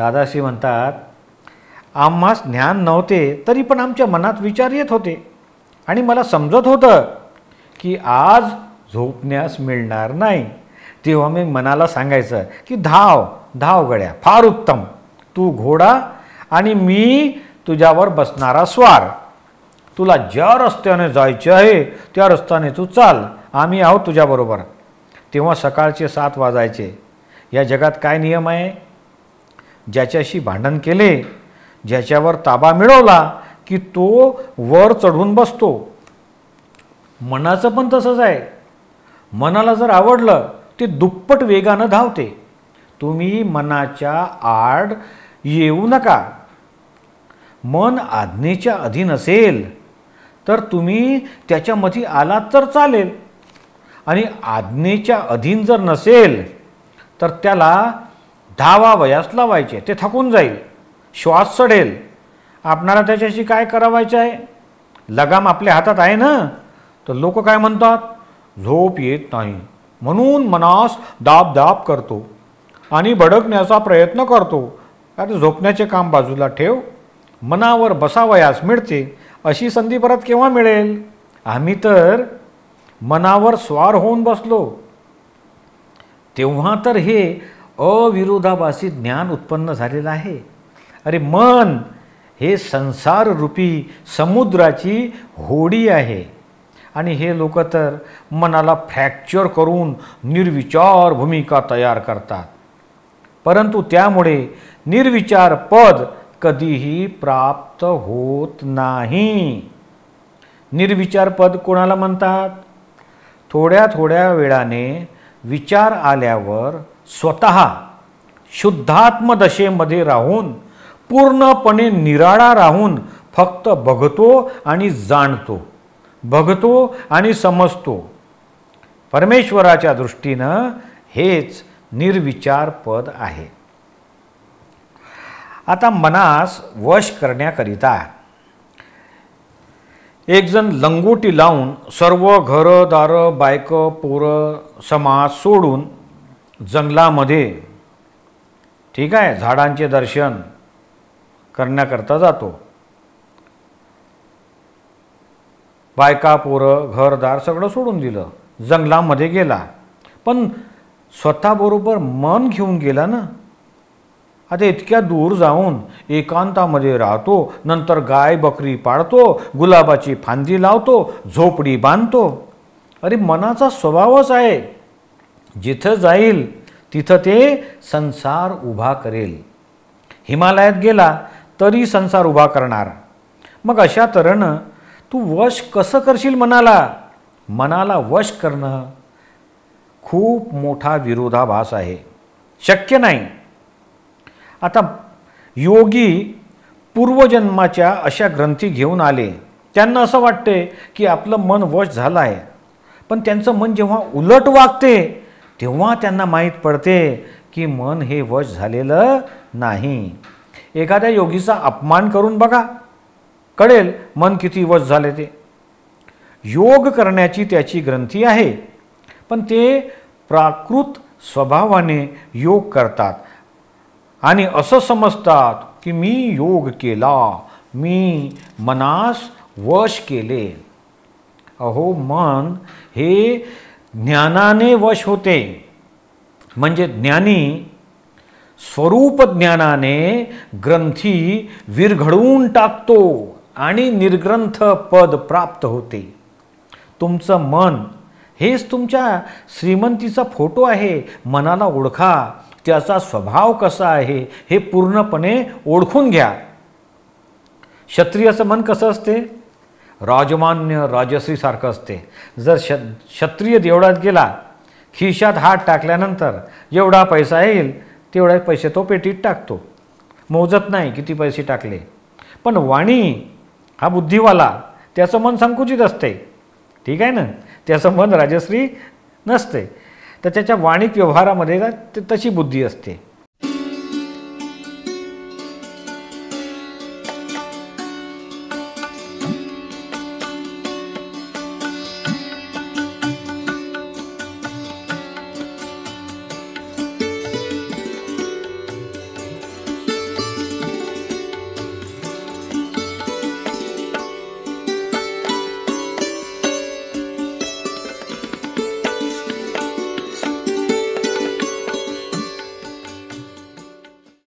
दादाश्री म्हणतात, आम्हास ज्ञान नव्हते तरी पण आमच्या मनात विचार येत होते आणि मला समजत होतं की आज झोपण्यास मिळणार नाही. तेव्हा मी मनाला सांगायचं की धाव धाव गड्या, फार उत्तम, तू घोडा आणि मी तुझ्यावर बसणारा स्वार. तुला ज्या रस्त्याने जायचे आहे त्या रस्त्याने तू चाल, आम्ही आहोत तुझ्याबरोबर. तेव्हा सकाळचे 7 वाजायचे. या जगात काय नियम आहे? ज्याच्याशी भांडण केले, ज्याच्यावर ताबा मिळवला की तो वर चढून बसतो. मनाचं पण तसंच आहे. मनाला जर आवडलं ते दुप्पट वेगानं धावते. तुम्ही मनाच्या आड येऊ नका. मन आज्ञेच्या अधीन असेल तर तुम्ही त्याच्यामध्ये आलात तर चालेल, आणि आज्ञेच्या अधीन जर नसेल तर त्याला धावावयास लावायचे. ते थकून जाईल, श्वास चढेल. आपणाला त्याच्याशी काय करावायचं आहे? लगाम आपल्या हातात आहे ना. तर लोक काय म्हणतात? झोप येत नाही म्हणून मनास दाब दाब करतो आणि भडकण्याचा प्रयत्न करतो. अरे झोपण्याचे काम बाजूला ठेव, मनावर बसावयास मिळते अशी संधी परत केव्हा मिळेल? आम्ही तर मनावर स्वार होऊन बसलो. तेव्हा तर हे अविरोधाभासी ज्ञान उत्पन्न झालेलं आहे. अरे मन हे संसाररूपी समुद्राची होडी आहे आणि हे लोक तर मनाला फ्रॅक्चर करून निर्विचार भूमिका तयार करतात. परंतु त्यामुळे निर्विचार पद कधीही प्राप्त होत नाही. निर्विचार पद कोणाला म्हणतात? थोड्या थोड्या वेळाने विचार आल्यावर स्वतः शुद्धात्मदशेमध्ये राहून, पूर्णपणे निराळा राहून फक्त बघतो आणि जाणतो, बघतो आणि समजतो. परमेश्वराच्या दृष्टीनं हेच निर्विचार पद आहे. आता मनास वश करण्याकरिता एक जण लंगोटी लावून सर्व घरं दारं बायकं पोरं समाज सोडून जंगलामध्ये, ठीक आहे, झाडांचे दर्शन करण्याकरता जातो. बायका पोरं घरदार सगळं सोडून दिलं, जंगलामध्ये गेला. पण स्वतःबरोबर मन घेऊन गेला ना. आता इतक्या दूर जाऊन एकांतामध्ये राहतो, नंतर गाय बकरी पाळतो, गुलाबाची फांदी लावतो, झोपडी बांधतो. अरे मनाचा स्वभावच आहे, जिथं जाईल तिथं ते संसार उभा करेल. हिमालयात गेला तरी संसार उभा करणार. मग अशा तऱ्हेनं तू वश कसं करशील मनाला? मनाला वश करणं खूप मोठा विरोधाभास आहे, शक्य नाही. आता योगी पूर्वजन्माच्या अशा ग्रंथी घेऊन आले. त्यांना असं वाटते की आपलं मन वश झालं आहे, पण त्यांचं मन जेव्हा उलट वागते तेव्हा त्यांना माहीत पडते की मन हे वश झालेलं नाही. एखाद्या योगीचा अपमान करून बघा, कळेल मन किती वश झाले ते. योग करण्याची त्याची ग्रंथी आहे, पण ते प्राकृत स्वभावाने योग करतात आणि असं समजतात की मी योग केला, मी मनास वश केले. अहो मन हे ज्ञानाने वश होते. म्हणजे ज्ञानी स्वरूप ज्ञानाने ग्रंथी विरघळवून टाकतो आणि निर्ग्रंथ पद प्राप्त होते. तुमचं मन हेच तुमच्या श्रीमंतीचा फोटो आहे. मनाला ओळखा, त्याचा स्वभाव कसा आहे हे पूर्णपणे ओळखून घ्या. क्षत्रियाचं मन कसं असते? राजमान्य राजश्रीसारखं असते. जर क्षत्रिय देवळात गेला, खिशात हात टाकल्यानंतर जेवढा पैसा येईल तेवढे पैसे तो पेटीत टाकतो, मोजत नाही किती पैसे टाकले. पण वाणी हा बुद्धिवाला, त्याचं मन संकुचित असते, ठीक आहे ना. त्याचं मन राजश्री नसते, तर त्याच्या वाणिक व्यवहारामध्ये तशी बुद्धी असते.